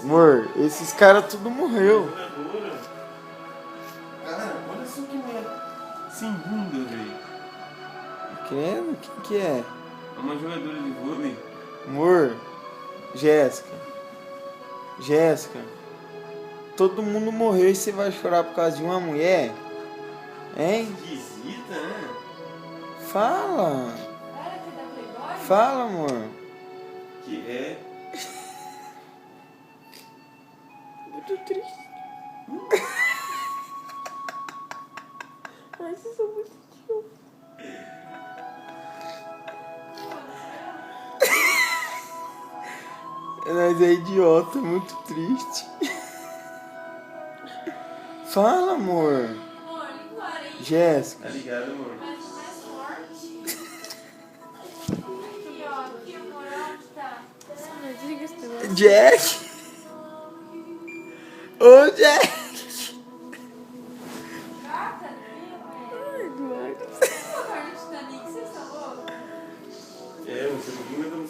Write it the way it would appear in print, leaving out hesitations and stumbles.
Amor, esses caras tudo morreu. Cara, olha só que mulher sem bunda, velho. Credo, quem que é? É uma jogadora de vôlei. Amor, Jéssica. Jéssica, todo mundo morreu e você vai chorar por causa de uma mulher? Hein? Esquisita, né? Fala. Fala, amor. Que é. Muito triste. Ai, vocês são muito idiotas. Nós é idiota, muito triste. Fala, amor. Jéssica. Tá ligado, amor? Jack. Ô, Jack.